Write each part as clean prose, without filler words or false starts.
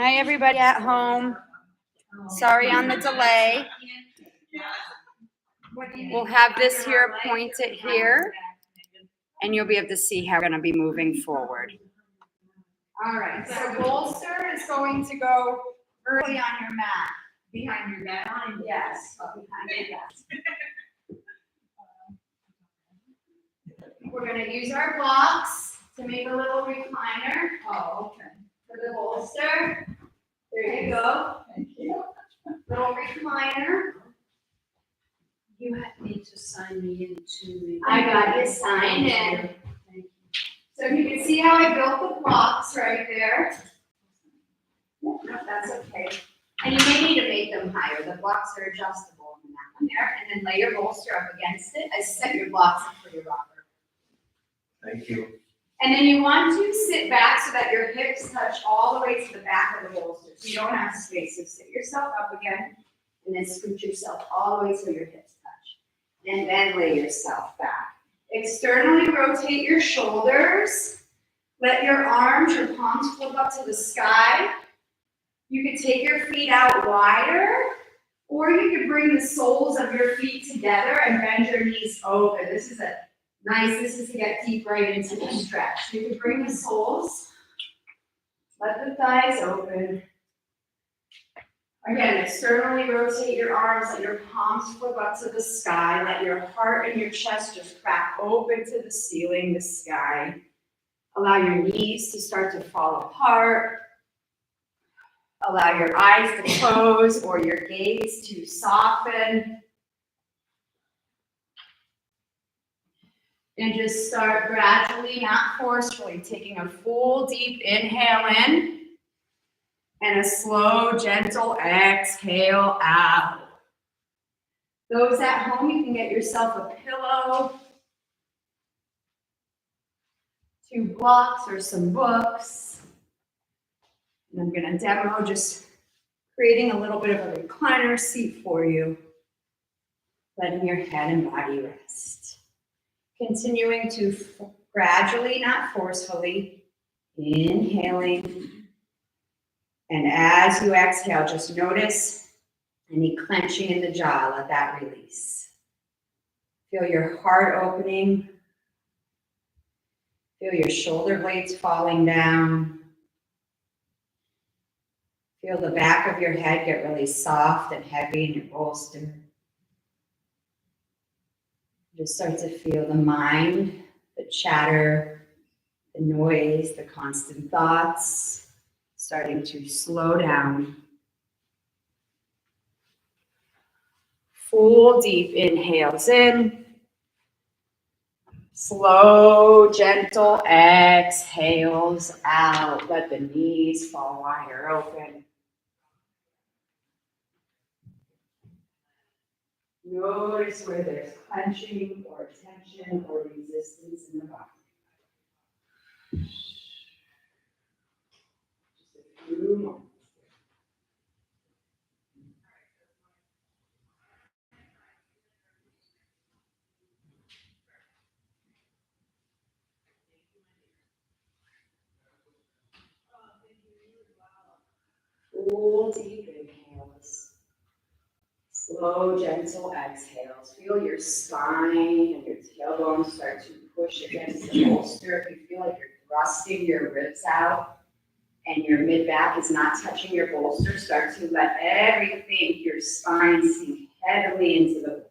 Hi, everybody at home. Sorry on the delay. We'll have this here pointed here, and you'll be able to see how we're going to be moving forward. All right, so bolster is going to go early on your mat. Behind your back? Yes, behind your desk. We're going to use our blocks to make a little recliner. Oh, okay. For the bolster. There you go. Thank you. Little recliner. You need to sign me into. I got you signed in. Thank you. So you can see how I built the blocks right there. No, that's okay. And you may need to make them higher. The blocks are adjustable in that one there. And then lay your bolster up against it. I set your blocks up for your rocker. Thank you. And then you want to sit back so that your hips touch all the way to the back of the bolster. So you don't have space. So sit yourself up again and then scoot yourself all the way so your hips touch. And then lay yourself back. Externally rotate your shoulders. Let your arms, your palms flip up to the sky. You could take your feet out wider, or you could bring the soles of your feet together and bend your knees open. This is to get deep right into the stretch. You could bring the soles, let the thighs open. Again, externally rotate your arms, let your palms flip up to the sky, let your heart and your chest just crack open to the ceiling, the sky. Allow your knees to start to fall apart. Allow your eyes to close or your gaze to soften. And just start gradually, not forcefully, taking a full deep inhale in and a slow, gentle exhale out. Those at home, you can get yourself a pillow, 2 blocks or some books. And I'm going to demo just creating a little bit of a recliner seat for you, letting your head and body rest. Continuing to gradually, not forcefully, inhaling. And as you exhale, just notice any clenching in the jaw, let that release. Feel your heart opening. Feel your shoulder blades falling down. Feel the back of your head get really soft and heavy in your bolster. Just start to feel the mind, the chatter, the noise, the constant thoughts starting to slow down. Full deep inhales in. Slow, gentle exhales out. Let the knees fall wider open. Notice where there's clenching or tension or resistance in the body. Just a few moments. Full deep inhales. Slow, gentle exhales. Feel your spine and your tailbone start to push against the bolster. If you feel like you're thrusting your ribs out and your mid-back is not touching your bolster, start to let everything, your spine, sink heavily into the bolster.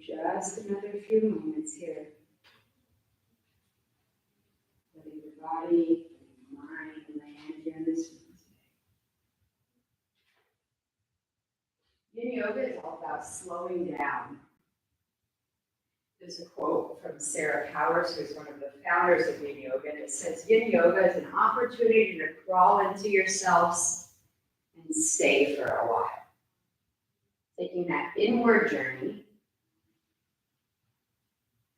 Just another few moments here. Letting your body and your mind land here in this room today. Yin Yoga is all about slowing down. There's a quote from Sarah Powers, who's one of the founders of Yin Yoga, and it says, Yin Yoga is an opportunity to crawl into yourselves and stay for a while. Taking that inward journey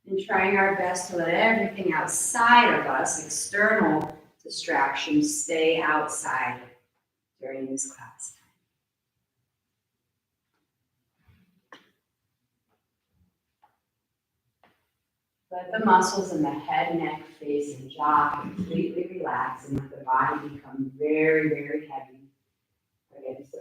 and trying our best to let everything outside of us, external, distractions stay outside during this class. Let the muscles in the head, neck, face, and jaw completely relax and let the body become very, very heavy against the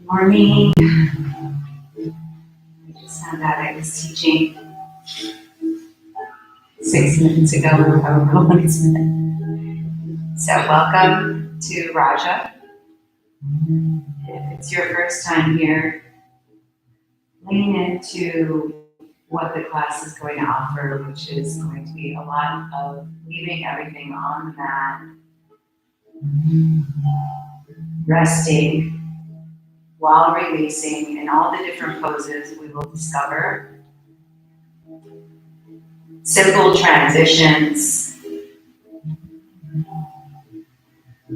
morning. I just found out I was teaching 6 minutes ago, or however long it's been. So welcome to Raja. If it's your first time here, lean into what the class is going to offer, which is going to be a lot of leaving everything on the mat, resting while releasing in all the different poses we will discover. Simple transitions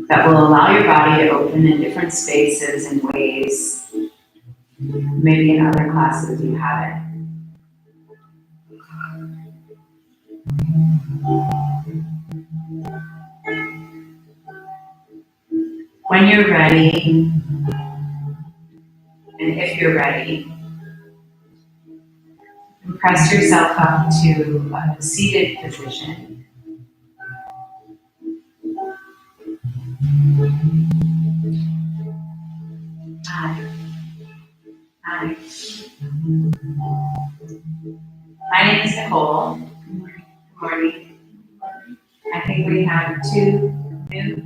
that will allow your body to open in different spaces and ways. Maybe in other classes you haven't. When you're ready, and if you're ready, press yourself up to a seated position. Hi. Hi. My name is Nicole. Good morning. I think we have two new.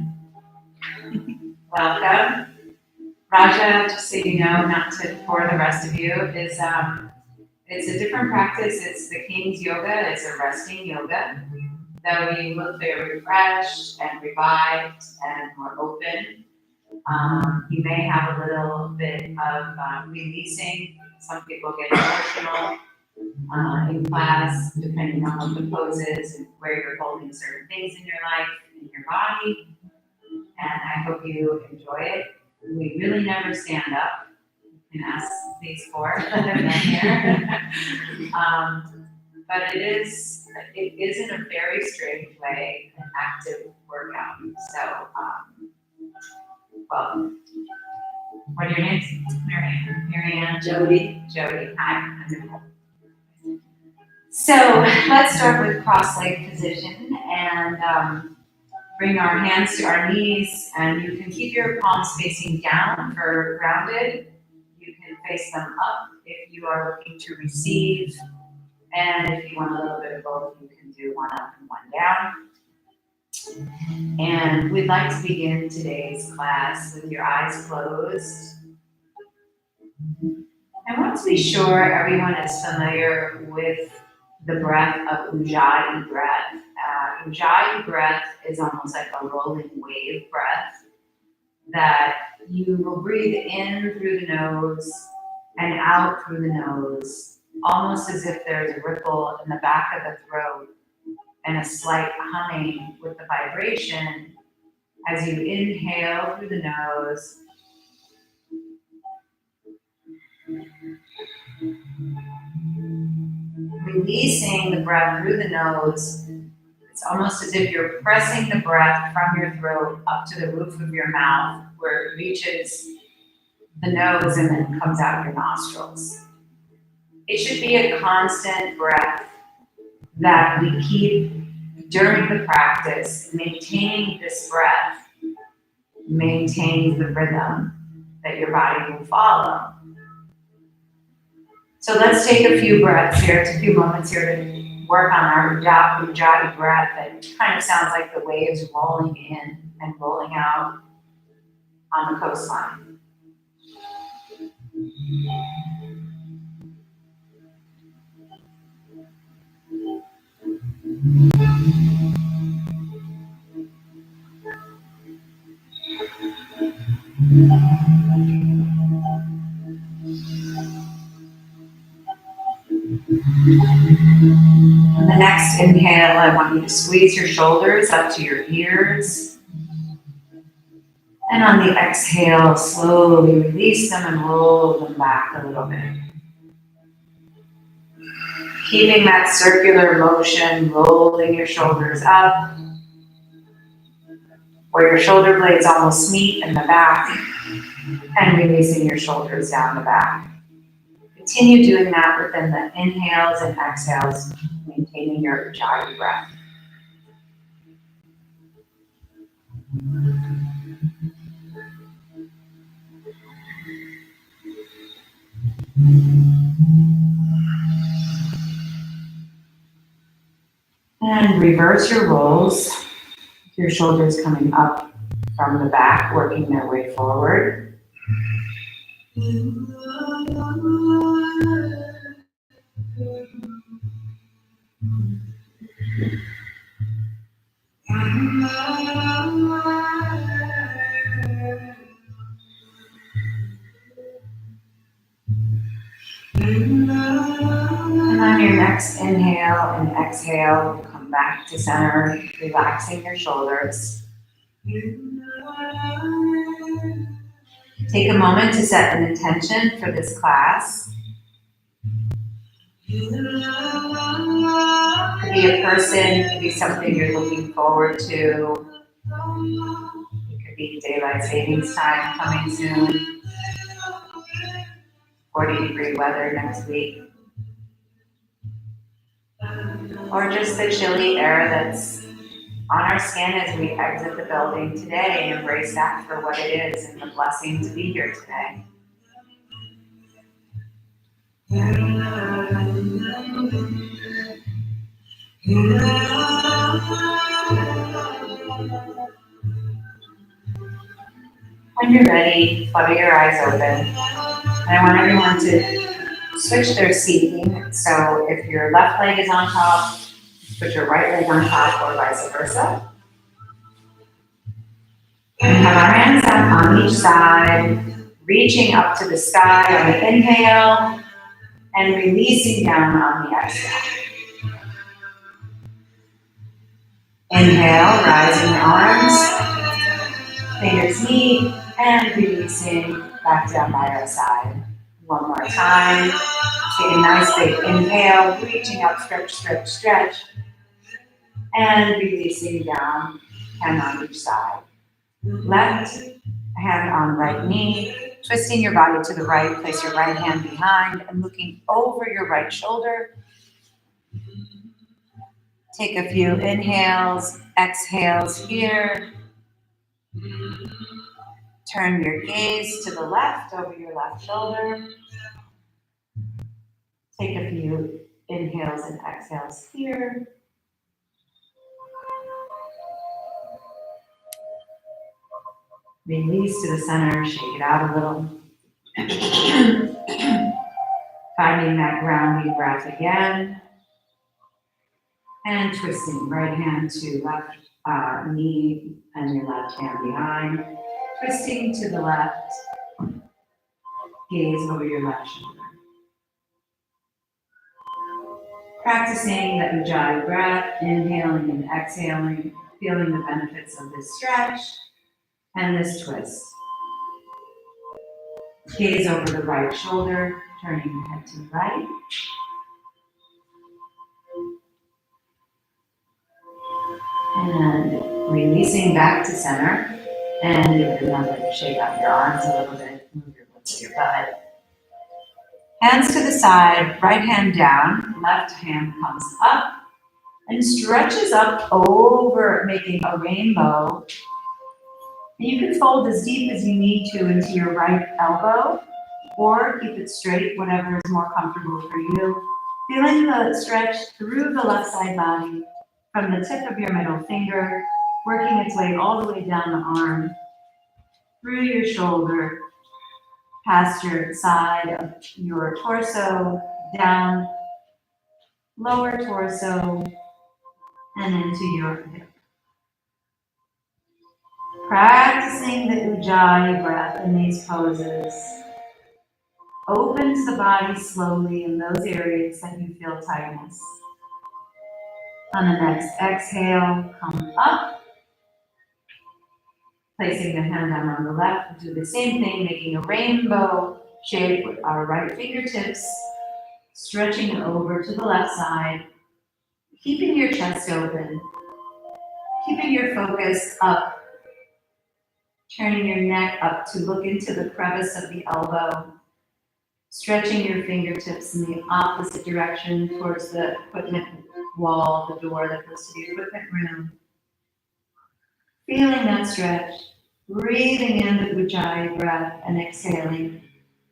Welcome. Raja, just so you know, not to bore the rest of you, is it's a different practice. It's the King's Yoga. It's a resting yoga. though you look very refreshed and revived and more open, you may have a little bit of releasing. Some people get emotional in class, depending on what the pose is and where you're holding certain things in your life, in your body. And I hope you enjoy it. We really never stand up. You can ask these four that have been here. But it is in a very strange way an active workout. So, well, what are your names? Marianne. Jody. Jody. Hi. I'm Nicole. So let's start with cross-leg position and bring our hands to our knees, and you can keep your palms facing down for grounded. You can face them up if you are looking to receive, and if you want a little bit of both, you can do one up and one down. And we'd like to begin today's class with your eyes closed. I want to be sure everyone is familiar with the breath of Ujjayi breath. Ujjayi breath is almost like a rolling wave breath that you will breathe in through the nose and out through the nose, almost as if there's a ripple in the back of the throat and a slight humming with the vibration as you inhale through the nose. Releasing the breath through the nose, it's almost as if you're pressing the breath from your throat up to the roof of your mouth, where it reaches the nose and then comes out your nostrils. It should be a constant breath that we keep during the practice. Maintaining this breath maintains the rhythm that your body will follow. So let's take a few breaths here, it's a few moments here to work on our Ujjayi breath that kind of sounds like the waves rolling in and rolling out on the coastline. On the next inhale, I want you to squeeze your shoulders up to your ears. And on the exhale, slowly release them and roll them back a little bit. Keeping that circular motion, rolling your shoulders up, where your shoulder blades almost meet in the back, and releasing your shoulders down the back. Continue doing that within the inhales and exhales, maintaining your Ujjayi breath. And reverse your rolls, your shoulders coming up from the back, working their way forward. And on your next inhale and exhale, come back to center, relaxing your shoulders. Take a moment to set an intention for this class. It could be a person, it could be something you're looking forward to. It could be daylight savings time coming soon. 40-degree weather next week. Or just the chilly air that's on our skin as we exit the building today and embrace that for what it is and the blessing to be here today. When you're ready, flutter your eyes open. And I want everyone to switch their seating. So if your left leg is on top, Put your right leg on top or vice versa. And have our hands up on each side, reaching up to the sky on the inhale and releasing down on the exhale. Inhale, rising your arms, fingers meet, and releasing back down by our side. One more time. Take a nice big inhale, reaching up, stretch, stretch, stretch, and releasing down, hand on each side. Left hand on right knee, twisting your body to the right, place your right hand behind and looking over your right shoulder. Take a few inhales, exhales here. Turn your gaze to the left over your left shoulder. Take a few inhales and exhales here. Release to the center, shake it out a little. Finding that grounding breath again. And twisting right hand to left knee and your left hand behind. Twisting to the left, gaze over your left shoulder. Practicing the Ujjayi breath, inhaling and exhaling, feeling the benefits of this stretch and this twist. Gaze over the right shoulder, turning your head to the right. And releasing back to center. And give it another shake out your arms a little bit, move your lips to your butt. Hands to the side, right hand down, left hand comes up and stretches up over, making a rainbow. And you can fold as deep as you need to into your right elbow, or keep it straight, whatever is more comfortable for you. Feeling the stretch through the left side body, from the tip of your middle finger, working its way all the way down the arm, through your shoulder, past your side of your torso, down, lower torso, and into your hip. Practicing the Ujjayi breath in these poses. Opens the body slowly in those areas that you feel tightness. On the next exhale, come up. Placing the hand down on the left, we'll do the same thing, making a rainbow shape with our right fingertips, stretching over to the left side, keeping your chest open, keeping your focus up, turning your neck up to look into the crevice of the elbow, stretching your fingertips in the opposite direction towards the equipment wall, the door that goes to the equipment room. Feeling that stretch, breathing in the Ujjayi breath and exhaling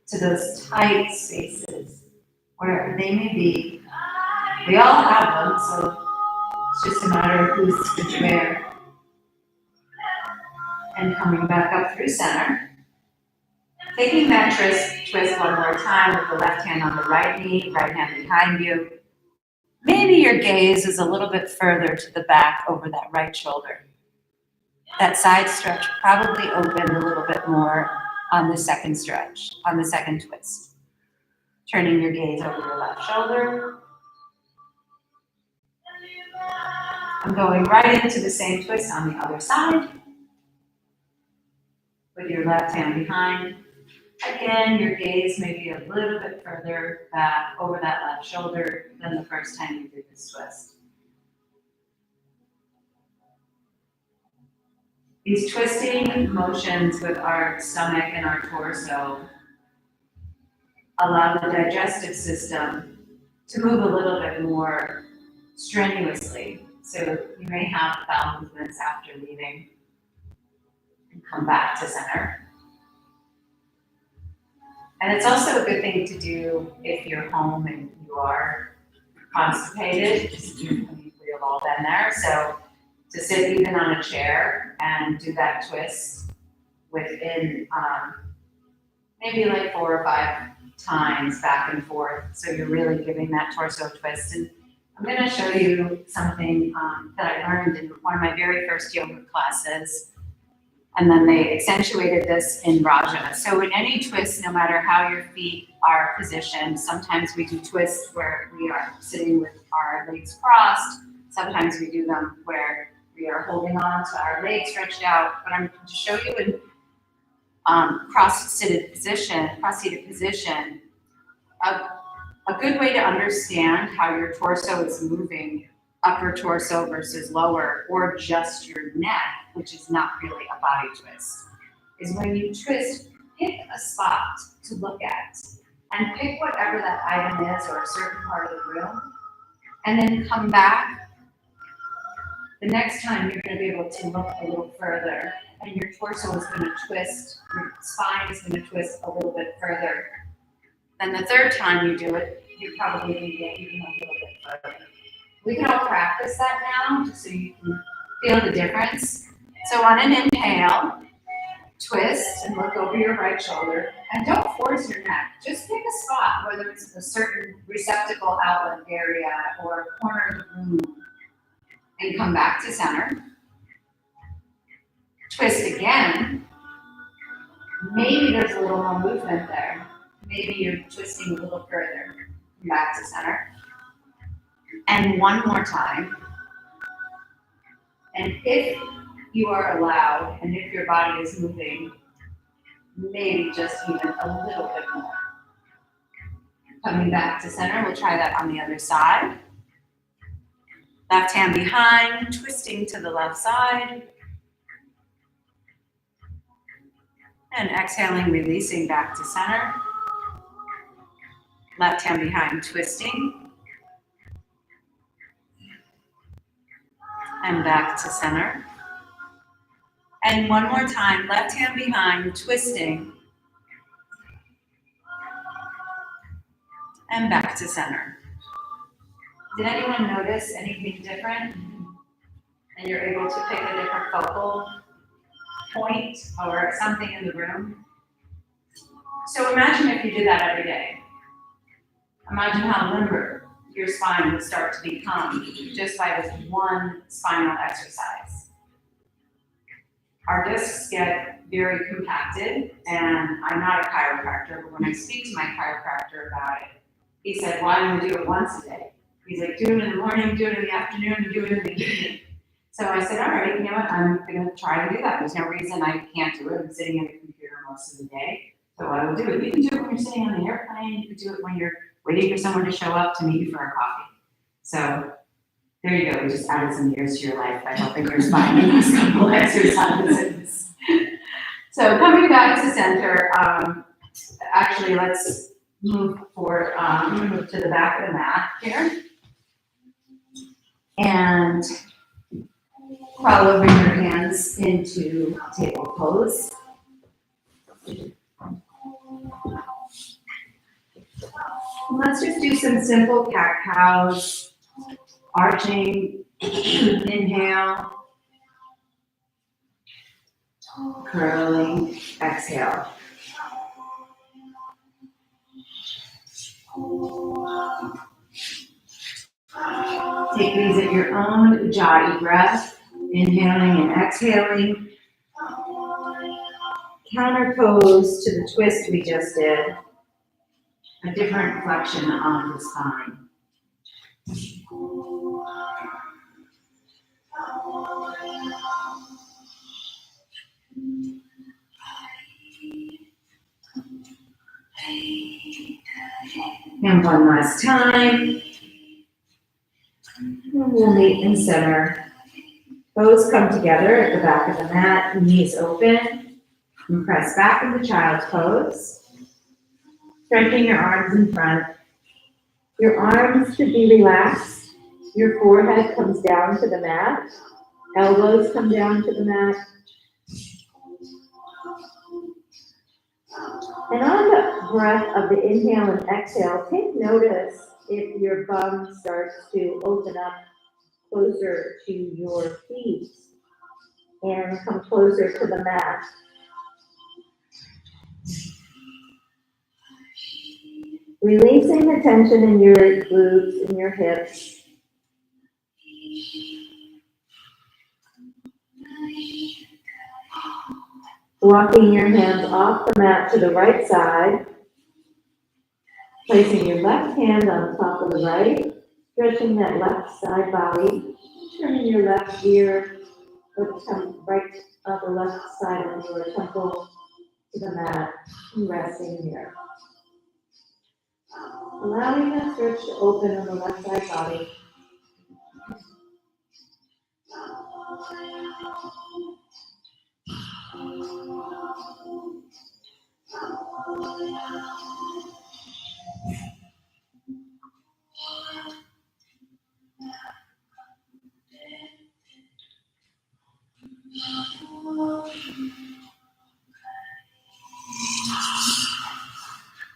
to those tight spaces, wherever they may be. We all have them, so it's just a matter of who's where. And coming back up through center. Taking that twist one more time with the left hand on the right knee, right hand behind you. Maybe your gaze is a little bit further to the back over that right shoulder. That side stretch probably opened a little bit more on the second stretch, on the second twist. Turning your gaze over your left shoulder. I'm going right into the same twist on the other side. With your left hand behind. Again, your gaze may be a little bit further back over that left shoulder than the first time you did this twist. These twisting motions with our stomach and our torso allow the digestive system to move a little bit more strenuously. So you may have bowel movements after leaving and come back to center. And it's also a good thing to do if you're home and you are constipated. We've all been there. So to sit even on a chair and do that twist within maybe like 4 or 5 times back and forth. So you're really giving that torso twist. And I'm going to show you something that I learned in one of my very first yoga classes. And then they accentuated this in Raja. So in any twist, no matter how your feet are positioned, sometimes we do twists where we are sitting with our legs crossed. Sometimes we do them where we are holding on to our legs stretched out. But I'm going to show you in cross-seated position, a good way to understand how your torso is moving, upper torso versus lower, or just your neck, which is not really a body twist, is when you twist, pick a spot to look at and pick whatever that item is or a certain part of the room, and then come back. The next time you're going to be able to look a little further, and your torso is going to twist, your spine is going to twist a little bit further. Then the third time you do it, you're probably going to get even a little bit further. We can all practice that now, just so you can feel the difference. So on an inhale, twist and look over your right shoulder, and don't force your neck. Just pick a spot, whether it's a certain receptacle outlet area or a corner of the room, and come back to center. Twist again. Maybe there's a little more movement there. Maybe you're twisting a little further. Come back to center. And one more time. And if you are allowed, and if your body is moving, maybe just even a little bit more. Coming back to center, we'll try that on the other side. Left hand behind, twisting to the left side. And exhaling, releasing back to center. Left hand behind, twisting. And back to center. And one more time, left hand behind, twisting. And back to center. Did anyone notice anything different? And you're able to pick a different focal point or something in the room? So imagine if you did that every day. Imagine how limber your spine would start to become just by this one spinal exercise. Our discs get very compacted, and I'm not a chiropractor, but when I speak to my chiropractor about it, he said, why don't we do it once a day? He's like, do it in the morning, do it in the afternoon, and do it in the evening. So I said, all right, you know what, I'm gonna try to do that. There's no reason I can't do it. I'm sitting at a computer most of the day, so I will do it. You can do it when you're sitting on the airplane, you can do it when you're waiting for someone to show up to meet you for a coffee. So there you go, we just added some years to your life by helping your spine in these couple exercises. So coming back to center, actually let's move forward, move to the back of the mat here. And crawl over your hands into table pose. Let's just do some simple cat-cows, arching, inhale, curling, exhale. Take these at your own jai breath, inhaling and exhaling. Counter pose to the twist we just did. A different flexion on the spine. And one last time. And we'll meet in center. Toes come together at the back of the mat, knees open, and press back into child's pose. Stretching your arms in front. Your arms should be relaxed. Your forehead comes down to the mat. Elbows come down to the mat. And on the breath of the inhale and exhale, take notice if your bum starts to open up closer to your feet and come closer to the mat. Releasing the tension in your glutes and your hips, Walking your hands off the mat to the right side. Placing your left hand on top of the right. Stretching that left side body. Turning your left ear or right of the left side of your temple to the mat. And resting here. Allowing that stretch to open on the left side body.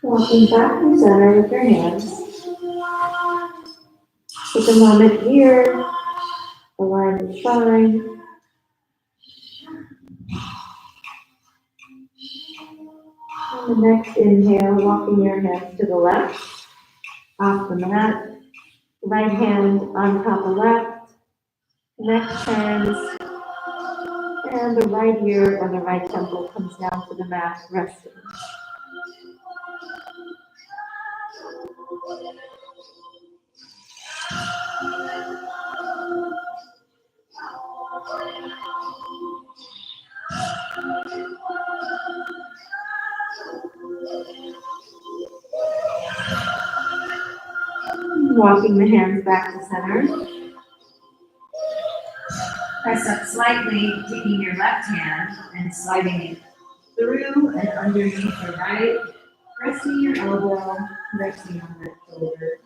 Walking back to center with your hands. Take a moment here. Align the spine. On the next inhale, walking your hands to the left, off the mat. Right hand on top of left. Next hands. And the right ear or the right temple comes down to the mat, resting. Walking the hands back to center. Press up slightly, taking your left hand and sliding it through and underneath your right. Resting your elbow, resting on that shoulder.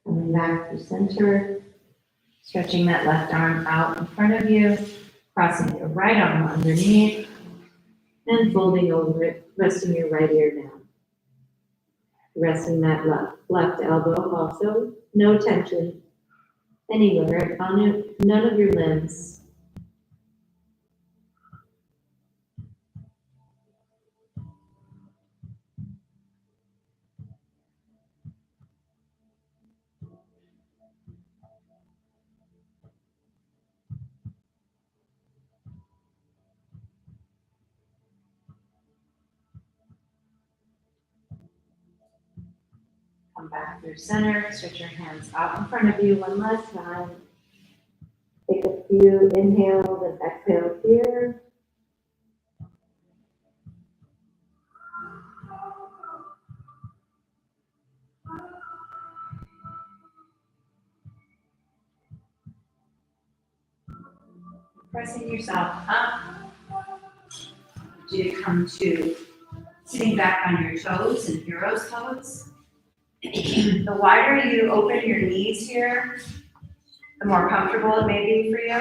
Coming back to center. Stretching that left arm out in front of you, crossing your right arm underneath, And folding over it, resting your right ear down. Resting that left elbow also. No tension anywhere on none of your limbs. come back through center, stretch your hands out in front of you one last time. Take a few inhales and exhales here. Pressing yourself up. You come to sitting back on your toes and hero's pose. The wider you open your knees here, the more comfortable it may be for you,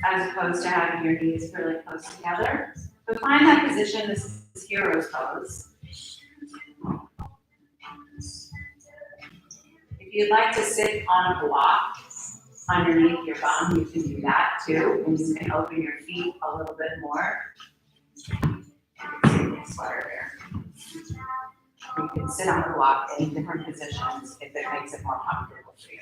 as opposed to having your knees really close together. So find that position. This is hero's pose. If you'd like to sit on a block underneath your bum, you can do that too, and you can open your feet a little bit more. Sweater here. You can sit on the block in different positions if it makes it more comfortable for you.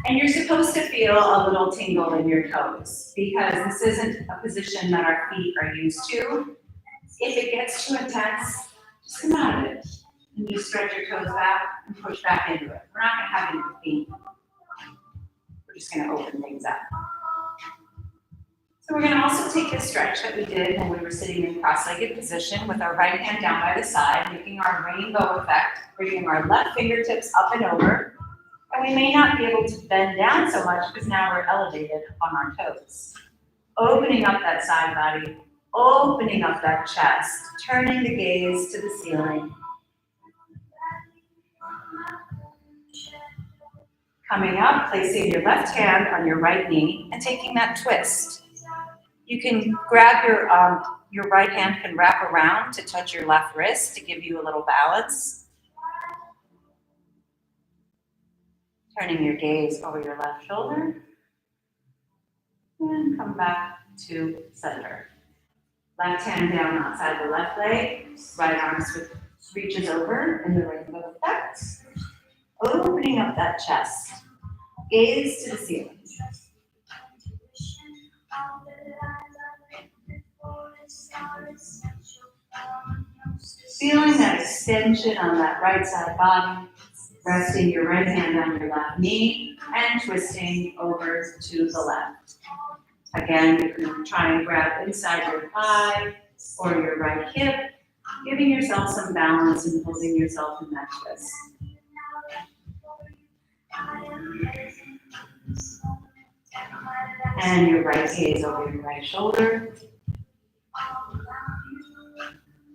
And you're supposed to feel a little tingle in your toes because this isn't a position that our feet are used to. If it gets too intense, just come out of it and you stretch your toes back and push back into it. We're not going to have any pain. We're just going to open things up. So we're going to also take this stretch that we did when we were sitting in cross-legged position with our right hand down by the side, making our rainbow effect, bringing our left fingertips up and over. And we may not be able to bend down so much because now we're elevated on our toes. Opening up that side body, opening up that chest, turning the gaze to the ceiling. Coming up, placing your left hand on your right knee and taking that twist. You can grab your right hand can wrap around to touch your left wrist to give you a little balance. Turning your gaze over your left shoulder. And come back to center. Left hand down outside the left leg. Right arm reaches over in the rainbow effect. Opening up that chest. Gaze to the ceiling. Feeling that extension on that right side body. Resting your right hand on your left knee and twisting over to the left. Again, you can try and grab inside your thigh or your right hip, giving yourself some balance and holding yourself in that twist. And your right gaze over your right shoulder.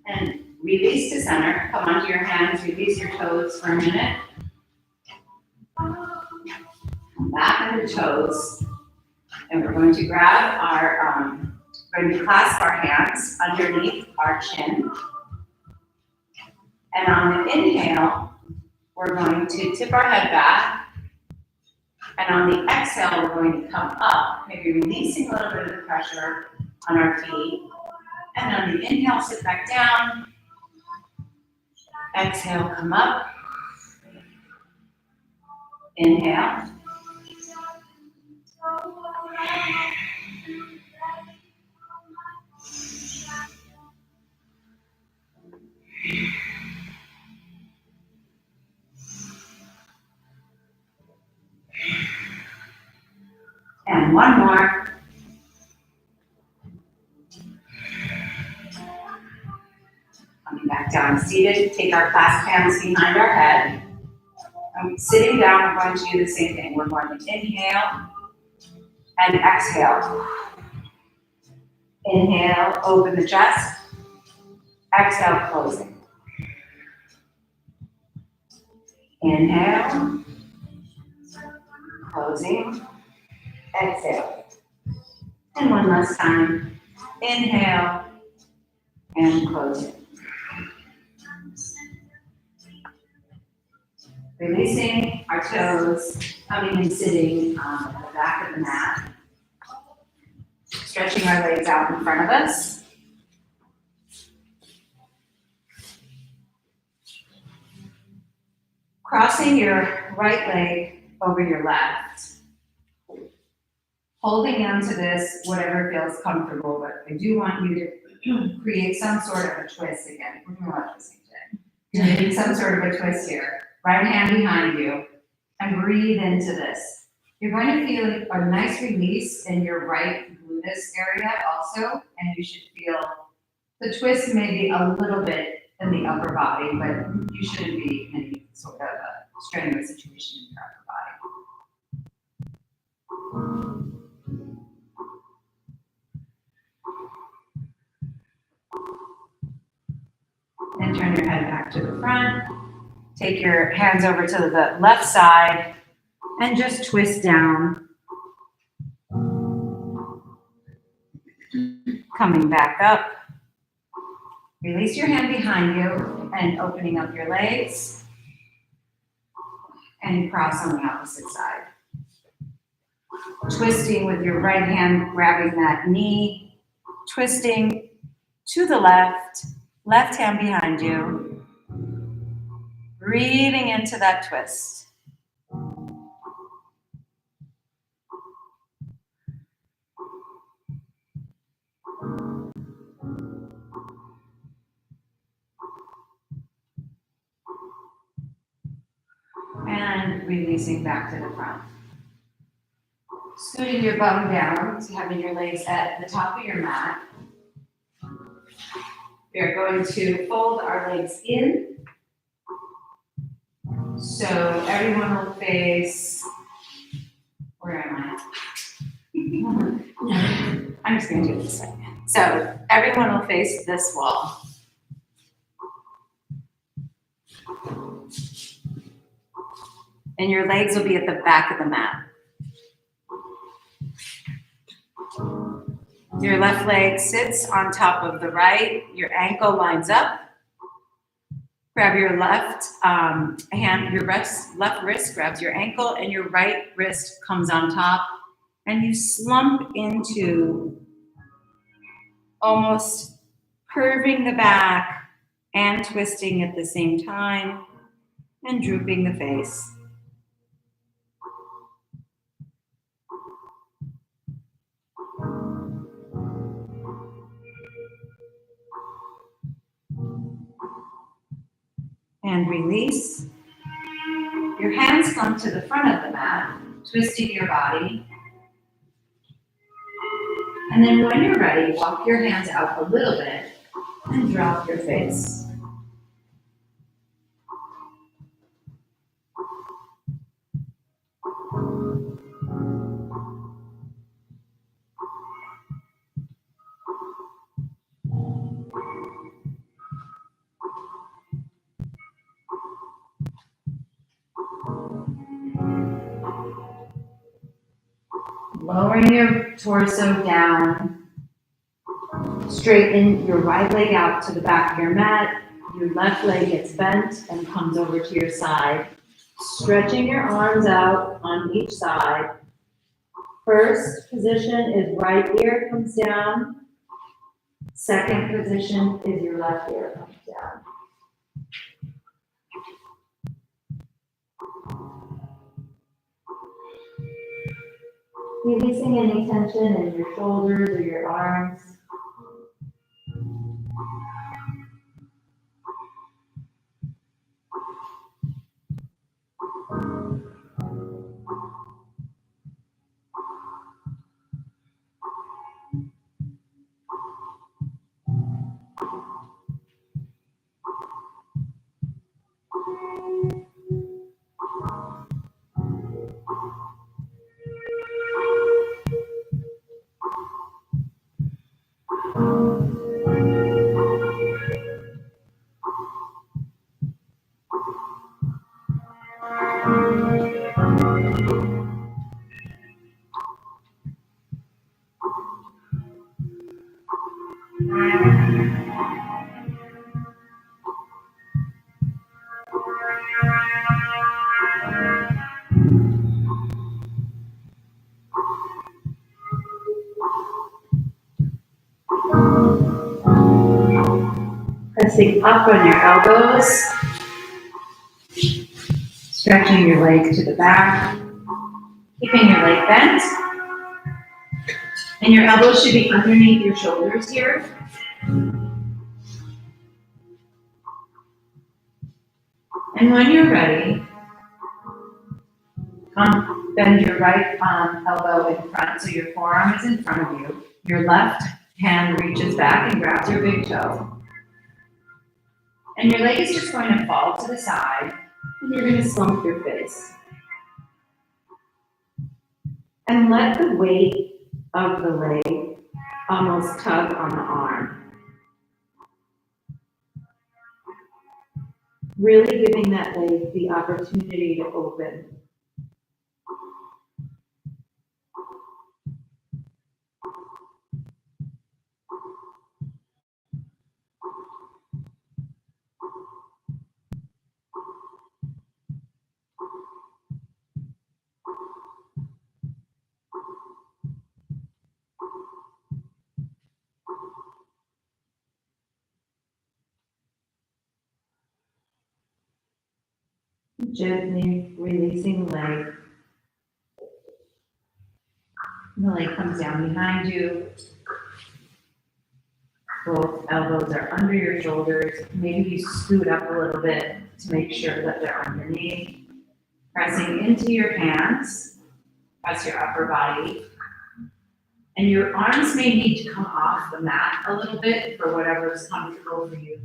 And release to center. Come onto your hands, release your toes for a minute. Come back on the toes. And we're going to grab we're going to clasp our hands underneath our chin. And on the inhale, we're going to tip our head back. And on the exhale, we're going to come up, maybe releasing a little bit of the pressure on our feet. And on the inhale, sit back down. Exhale, come up. Inhale. And one more. Coming back down, seated. Take our clasped hands behind our head. And sitting down, we're going to do the same thing. We're going to inhale and exhale. Inhale, open the chest. Exhale, closing. Inhale, closing, exhale. And one last time. Inhale and closing. Releasing our toes, coming and sitting on the back of the mat. Stretching our legs out in front of us. Crossing your right leg over your left. Holding on to this, whatever feels comfortable, but I do want you to create some sort of a twist again. We're doing a lot of twisting today. Create some sort of a twist here. Right hand behind you, and breathe into this. You're going to feel a nice release in your right gluteus area also, and you should feel the twist maybe a little bit in the upper body, but you shouldn't be in any sort of a strenuous situation in your upper body. And turn your head back to the front. Take your hands over to the left side and just twist down. Coming back up. Release your hand behind you and opening up your legs. And cross on the opposite side. Twisting with your right hand, grabbing that knee. Twisting to the left. Left hand behind you. Breathing into that twist. And releasing back to the front. Scooting your bum down to having your legs at the top of your mat. We are going to fold our legs in. So everyone will face, where am I? I'm just going to do it this way. So everyone will face this wall. And your legs will be at the back of the mat. Your left leg sits on top of the right. Your ankle lines up. Grab your left hand, your left wrist grabs your ankle, and your right wrist comes on top, and you slump into almost curving the back and twisting at the same time, and drooping the face. And release. Your hands come to the front of the mat, twisting your body. And then when you're ready, walk your hands out a little bit and drop your face. Lowering your torso down, straighten your right leg out to the back of your mat. Your left leg gets bent and comes over to your side. Stretching your arms out on each side. First position is right ear comes down. Second position is your left ear comes down. Releasing any tension in your shoulders or your arms. Pressing up on your elbows, stretching your leg to the back, keeping your leg bent, and your elbows should be underneath your shoulders here. And when you're ready, bend your right elbow in front so your forearm is in front of you. Your left hand reaches back and grabs your big toe. And your leg is just going to fall to the side, and you're going to slump your face. And let the weight of the leg almost tug on the arm. Really giving that leg the opportunity to open. Gently releasing the leg. And the leg comes down behind you. Both elbows are under your shoulders. Maybe you scoot up a little bit to make sure that they're underneath. Pressing into your hands. Press your upper body. And your arms may need to come off the mat a little bit for whatever is comfortable for you.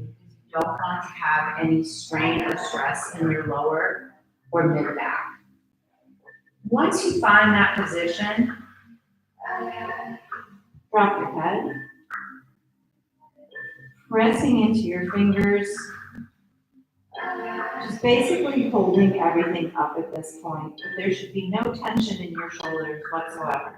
You don't want to have any strain or stress in your lower or mid back. Once you find that position, drop your head, pressing into your fingers, just basically holding everything up at this point. But there should be no tension in your shoulders whatsoever.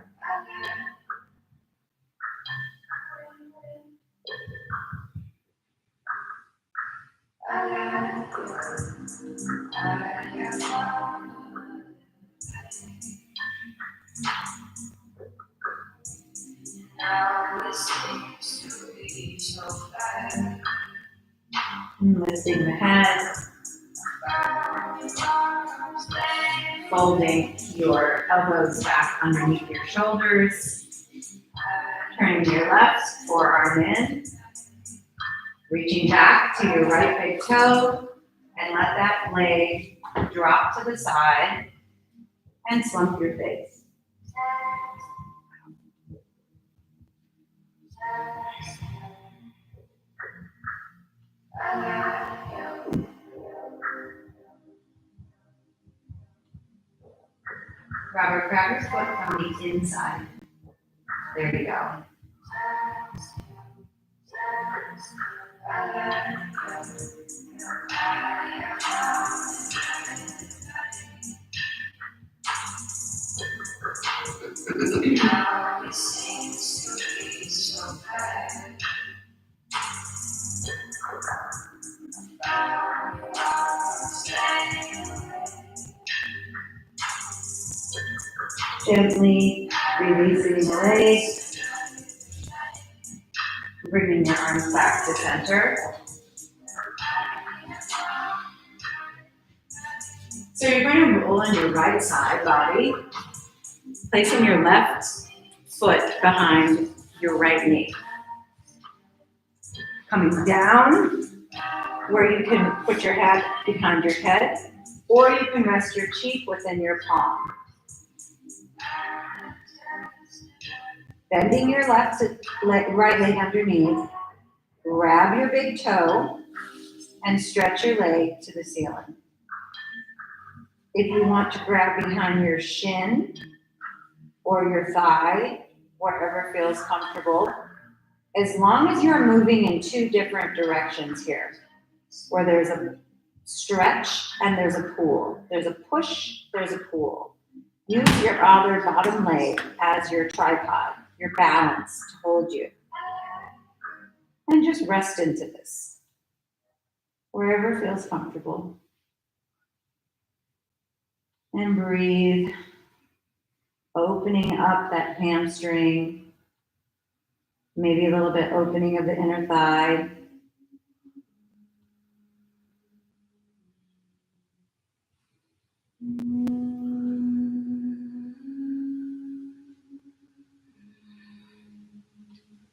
Lifting the head, folding your elbows back underneath your shoulders, turning your left forearm in, reaching back to your right big toe, and let that leg drop to the side and slump your face. Robert, grab your foot from the inside. There you go. Gently releasing the legs, bringing your arms back to center. So you're going to roll on your right side body, placing your left foot behind your right knee. Coming down, where you can put your hand behind your head, or you can rest your cheek within your palm. Bending your right leg underneath, grab your big toe, and stretch your leg to the ceiling. If you want to grab behind your shin or your thigh, whatever feels comfortable, as long as you're moving in two different directions here, where there's a stretch and there's a pull. There's a push, there's a pull. Use your other bottom leg as your tripod, your balance to hold you. And just rest into this, wherever feels comfortable. And breathe, opening up that hamstring, maybe a little bit opening of the inner thigh.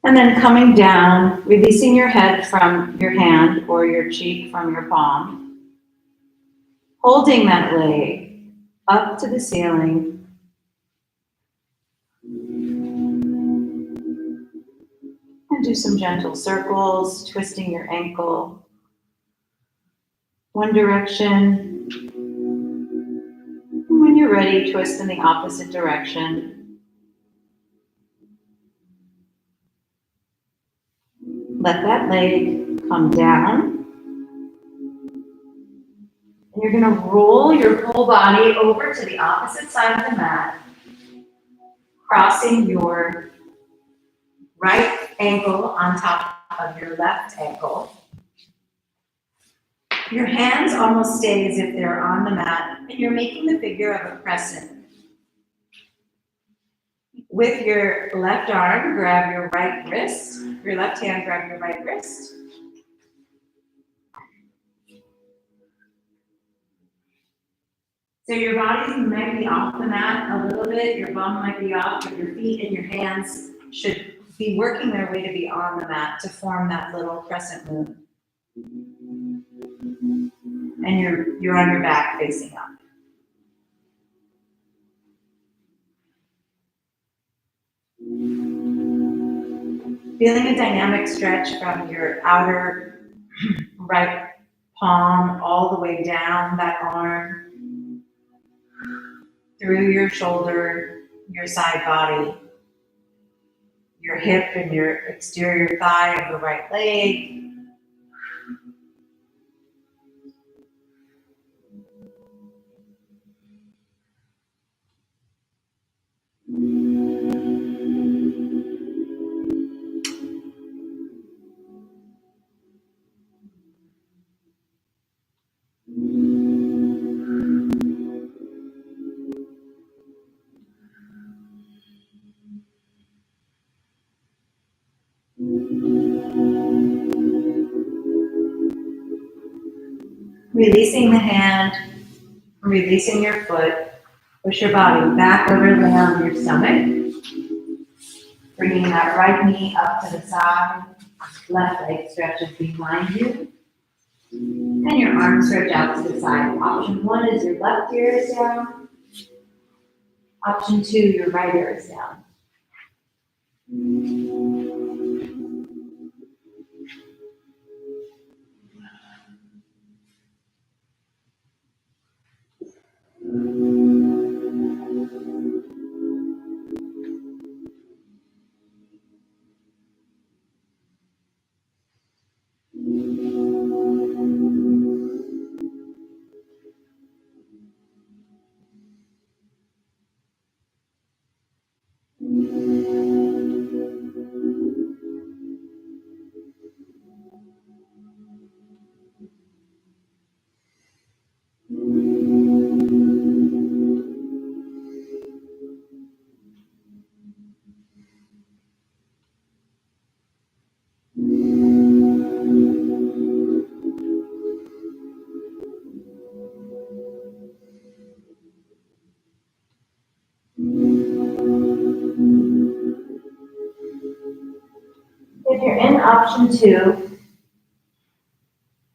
And then coming down, releasing your head from your hand or your cheek from your palm. Holding that leg up to the ceiling. And do some gentle circles, twisting your ankle. One direction. When you're ready, twist in the opposite direction. Let that leg come down. And you're going to roll your whole body over to the opposite side of the mat, crossing your right ankle on top of your left ankle. Your hands almost stay as if they're on the mat, and you're making the figure of a crescent. With your left arm, grab your right wrist. Your left hand, grab your right wrist. So your body might be off the mat a little bit, your bum might be off, but your feet and your hands should be working their way to be on the mat to form that little crescent moon. And you're on your back facing up. Feeling a dynamic stretch from your outer right palm all the way down that arm, through your shoulder, your side body, your hip and your exterior thigh of the right leg. releasing the hand, releasing your foot. Push your body back over lay on your stomach. Bringing that right knee up to the side. Left leg stretches behind you. And your arms stretch out to the side. Option 1 is your left ear is down. Option 2, your right ear is down. If you're in option 2,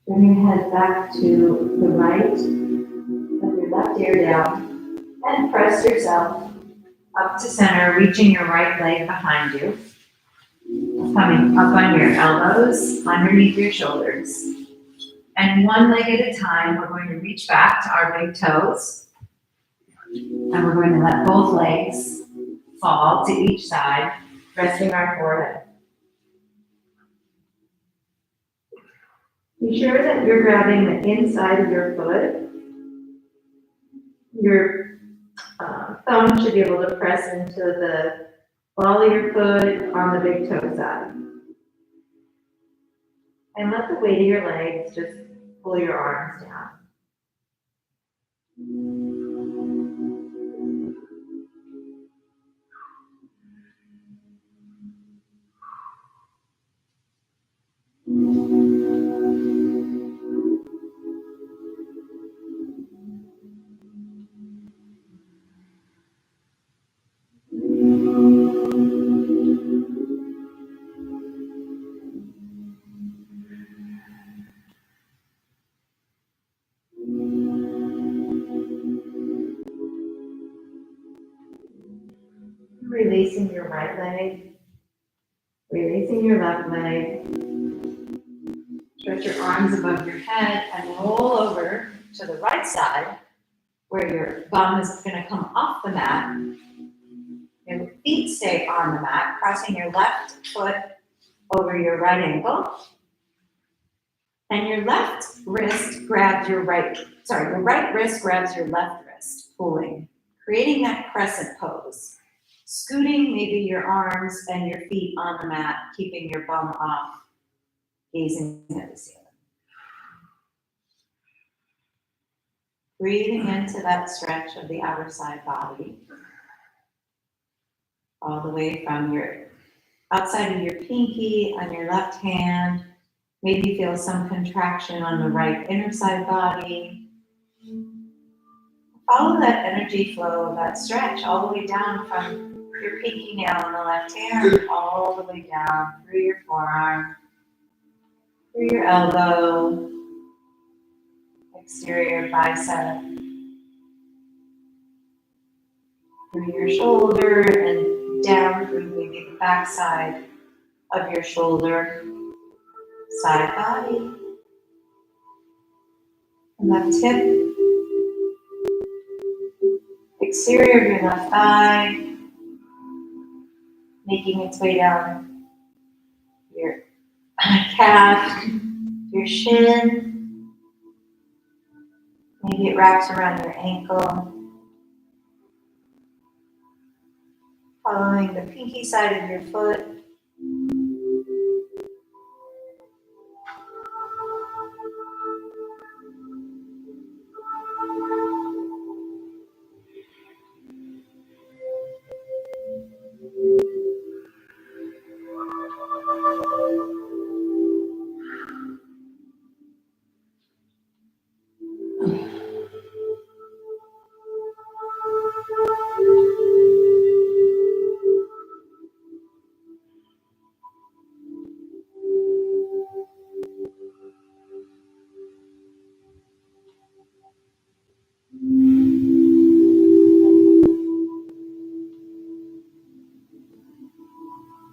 bring your head back to the right, with your left ear down, and press yourself up to center, reaching your right leg behind you. Coming up on your elbows, underneath your shoulders. And one leg at a time, we're going to reach back to our big toes. And we're going to let both legs fall to each side, resting our forehead. Be sure that you're grabbing the inside of your foot. Your thumb should be able to press into the ball of your foot on the big toe side. And let the weight of your legs just pull your arms down. Releasing your right leg, releasing your left leg. Stretch your arms above your head and roll over to the right side where your bum is going to come off the mat. Your feet stay on the mat, crossing your left foot over your right ankle. And your right wrist grabs your right wrist, pulling, creating that crescent pose. Scooting maybe your arms and your feet on the mat, keeping your bum off, gazing at the ceiling. Breathing into that stretch of the outer side body, all the way from your outside of your pinky on your left hand. Maybe feel some contraction on the right inner side body. Follow that energy flow, that stretch, all the way down from your pinky nail on the left hand, all the way down through your forearm, through your elbow, exterior bicep, through your shoulder, and down through maybe the back side of your shoulder, side body, and left hip, exterior of your left thigh, making its way down your calf, your shin. Maybe it wraps around your ankle. Following the pinky side of your foot.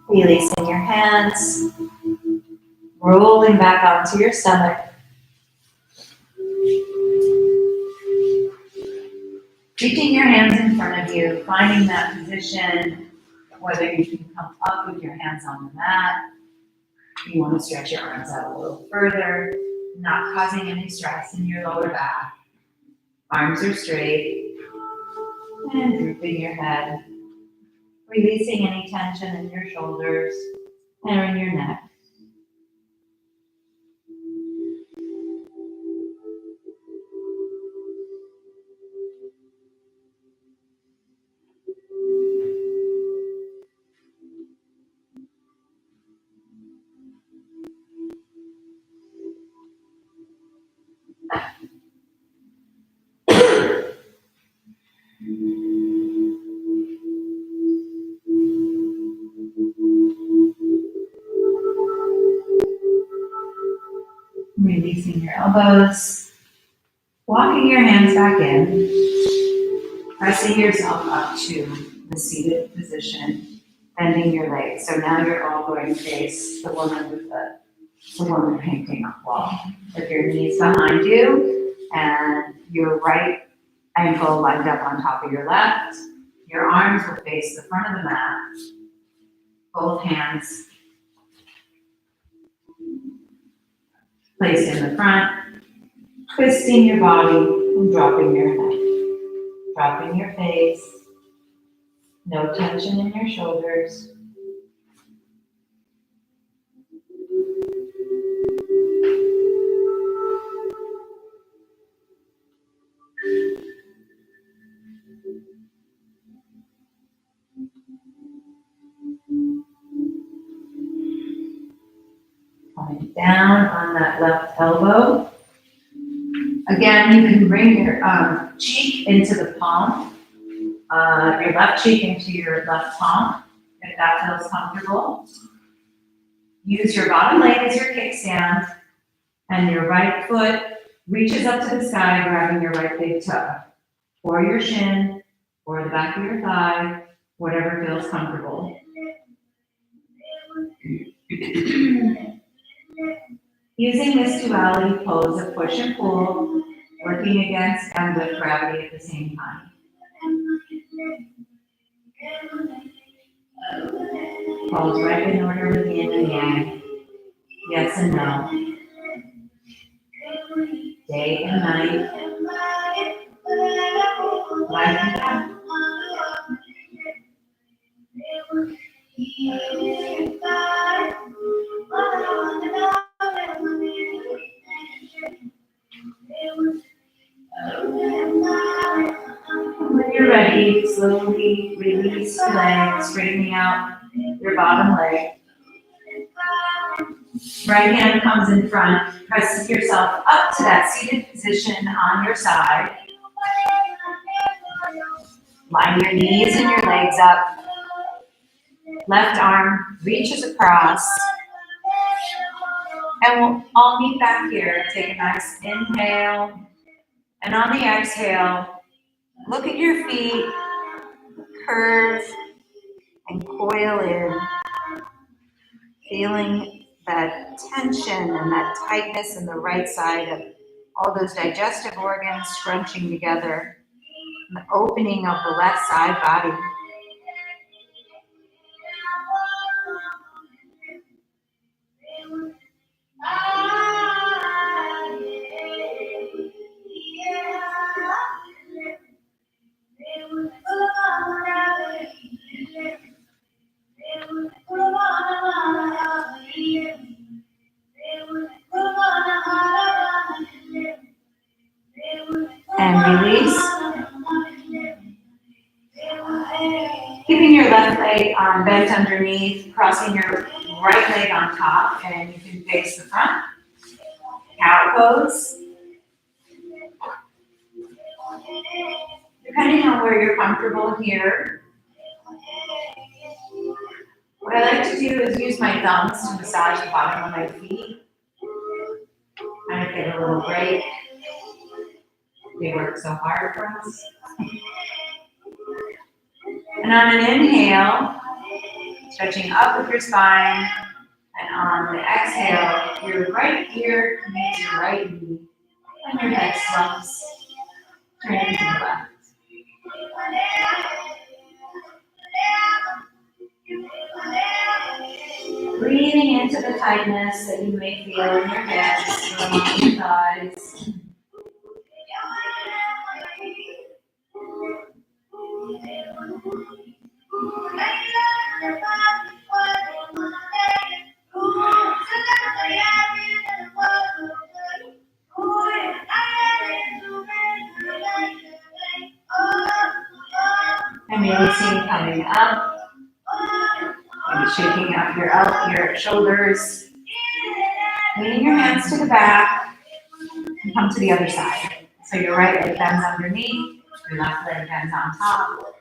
Releasing your hands, rolling back onto your stomach. Reaching your hands in front of you, finding that position, whether you can come up with your hands on the mat. You want to stretch your arms out a little further, not causing any stress in your lower back. Arms are straight, and drooping your head. Releasing any tension in your shoulders and in your neck. Releasing your elbows, walking your hands back in, pressing yourself up to the seated position, bending your legs. So now you're all going to face the woman with the woman painting up wall. With your knees behind you and your right ankle lined up on top of your left. Your arms will face the front of the mat. Both hands placed in the front, twisting your body and dropping your head, dropping your face, no tension in your shoulders. Coming down on that left elbow. Again, you can bring your cheek into the palm, your left cheek into your left palm, if that feels comfortable. Use your bottom leg as your kickstand, and your right foot reaches up to the sky, grabbing your right big toe, or your shin, or the back of your thigh, whatever feels comfortable. Using this duality pose of push and pull, working against and with gravity at the same time. Pose right in order with yin and yang. Yes and no. Day and night. Life and death. When you're ready, slowly release the leg, straightening out your bottom leg. Right hand comes in front, press yourself up to that seated position on your side. Line your knees and your legs up. Left arm reaches across. And we'll all meet back here. Take a nice inhale. And on the exhale, look at your feet, curve and coil in, feeling that tension and that tightness in the right side of all those digestive organs scrunching together, and the opening of the left side body. And release. Keeping your left leg bent underneath, crossing your right leg on top, and you can face the front. Cow pose. Depending on where you're comfortable here, what I like to do is use my thumbs to massage the bottom of my feet. Kind of get a little break. They work so hard for us. And on an inhale, stretching up with your spine, and on the exhale, your right ear meets your right knee, and your head slumps, turning to the left. Breathing into the tightness that you may feel in your hips, along your thighs. And releasing, coming up. Maybe shaking out your shoulders. Leaning your hands to the back and come to the other side. So your right leg bends underneath, your left leg bends on top.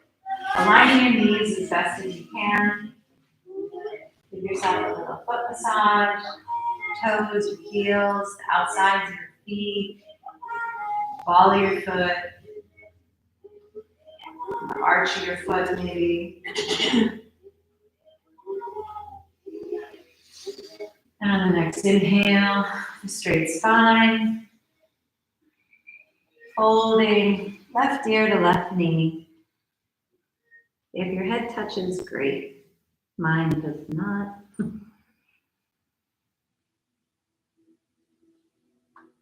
Aligning your knees as best as you can. Give yourself a little foot massage, toes, your heels, the outsides of your feet, ball of your foot, the arch of your foot maybe. And on the next inhale, straight spine, folding left ear to left knee. If your head touches, great. Mine does not.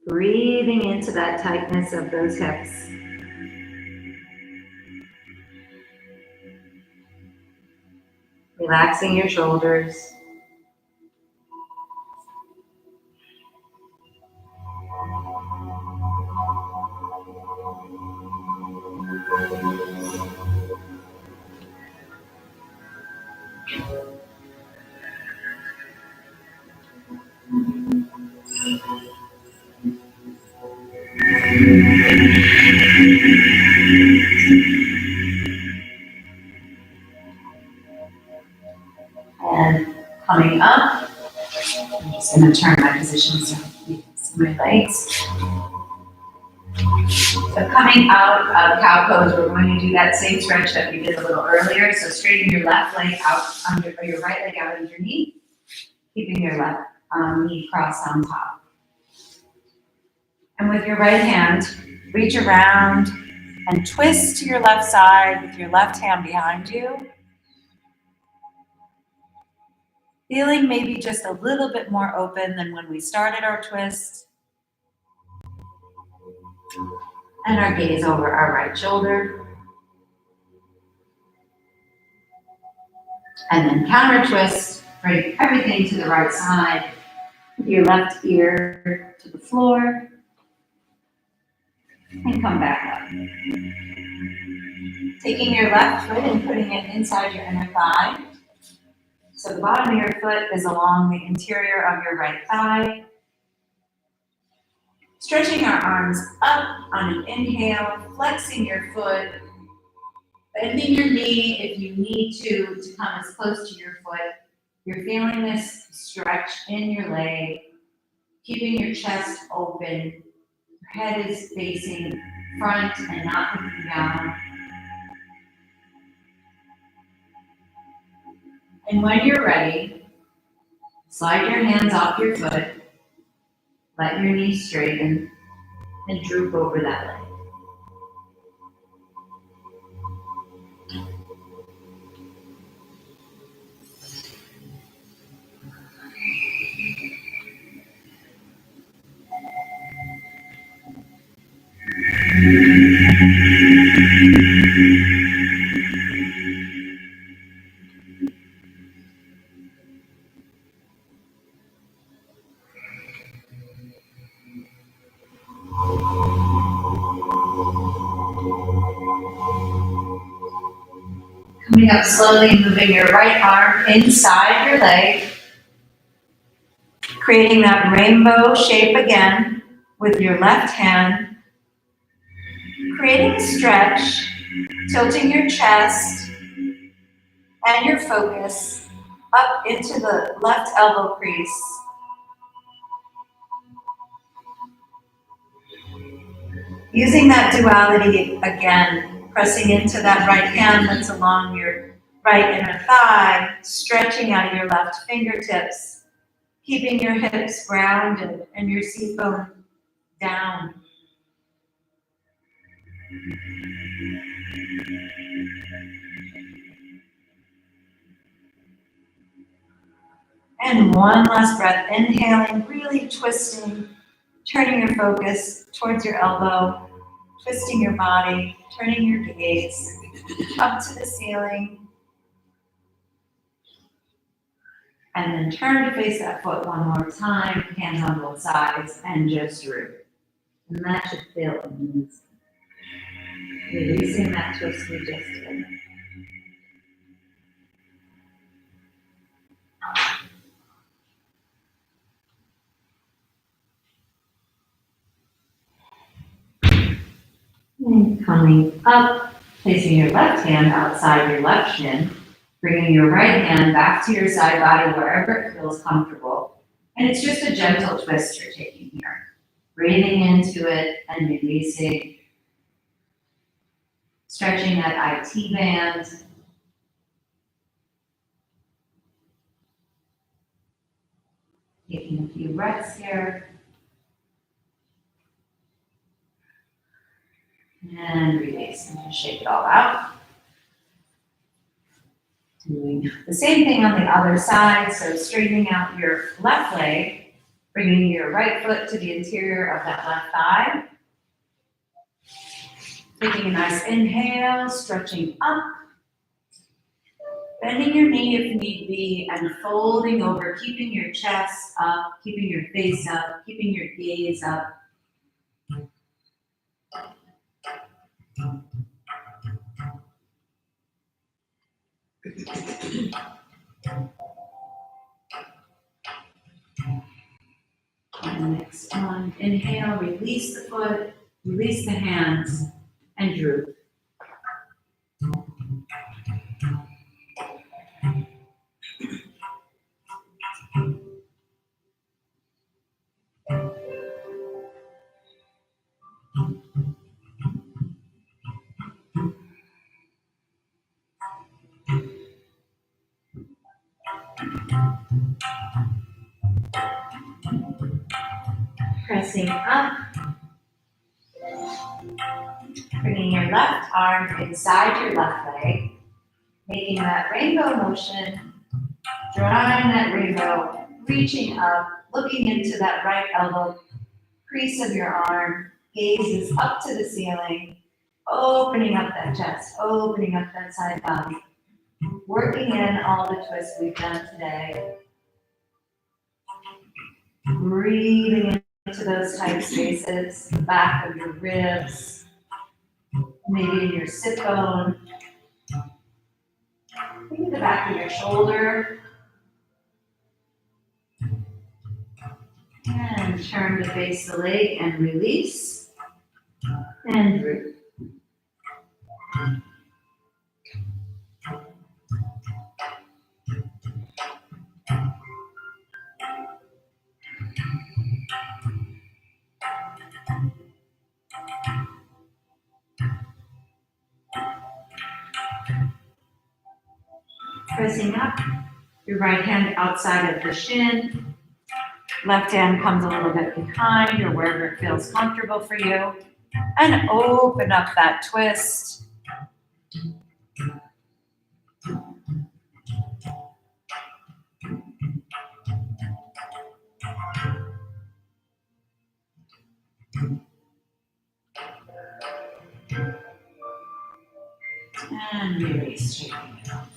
Breathing into that tightness of those hips. Relaxing your shoulders. And coming up, I'm just going to turn my position so you can see my legs. So coming out of cow pose, we're going to do that same stretch that we did a little earlier. So straighten your left leg out under, or your right leg out underneath, keeping your left knee crossed on top. And with your right hand, reach around and twist to your left side with your left hand behind you. Feeling maybe just a little bit more open than when we started our twist. And our gaze over our right shoulder. And then counter twist, bring everything to the right side. With your left ear to the floor. And come back up. Taking your left foot and putting it inside your inner thigh. So the bottom of your foot is along the interior of your right thigh. Stretching our arms up on an inhale, flexing your foot, bending your knee if you need to come as close to your foot. You're feeling this stretch in your leg, keeping your chest open. Your head is facing front and not looking down. And when you're ready, slide your hands off your foot, let your knees straighten, and droop over that leg. Coming up slowly, moving your right arm inside your leg, creating that rainbow shape again with your left hand, creating a stretch, tilting your chest and your focus up into the left elbow crease. Using that duality again, pressing into that right hand that's along your right inner thigh, stretching out your left fingertips, keeping your hips grounded and your seat bone down. And one last breath, inhaling, really twisting, turning your focus towards your elbow, twisting your body, turning your gaze up to the ceiling. And then turn to face that foot one more time, hands on both sides, and just root. And that should feel amazing. Releasing that twist we just did. And coming up, placing your left hand outside your left shin, bringing your right hand back to your side body wherever it feels comfortable. And it's just a gentle twist you're taking here. Breathing into it and releasing. Stretching that IT band. Taking a few breaths here. And release. And just shake it all out. Doing the same thing on the other side. So straightening out your left leg, bringing your right foot to the interior of that left thigh. Taking a nice inhale, stretching up. Bending your knee if need be, and folding over, keeping your chest up, keeping your face up, keeping your gaze up. And next one, inhale, release the foot, release the hands, and droop. Pressing up, bringing your left arm inside your left leg, making that rainbow motion, drawing that rainbow, reaching up, looking into that right elbow crease of your arm, gaze is up to the ceiling, opening up that chest, opening up that side body, working in all the twists we've done today. Breathing into those tight spaces, the back of your ribs, maybe in your sit bone. Maybe the back of your shoulder. And turn to face the leg and release. And root. Pressing up, your right hand outside of the shin. Left hand comes a little bit behind or wherever it feels comfortable for you. And open up that twist. And release, shaking it off.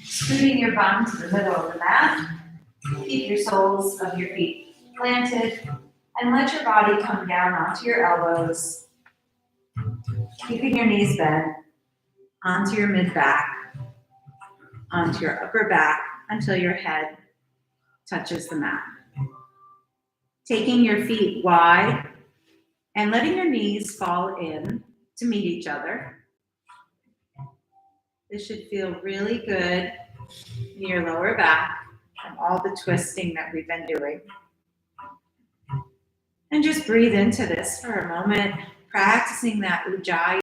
Scooting your bum to the middle of the mat. Keep your soles of your feet planted. And let your body come down onto your elbows. Keeping your knees bent. Onto your mid-back. Onto your upper back until your head touches the mat. Taking your feet wide and letting your knees fall in to meet each other. This should feel really good in your lower back from all the twisting that we've been doing. And just breathe into this for a moment, practicing that ujjayi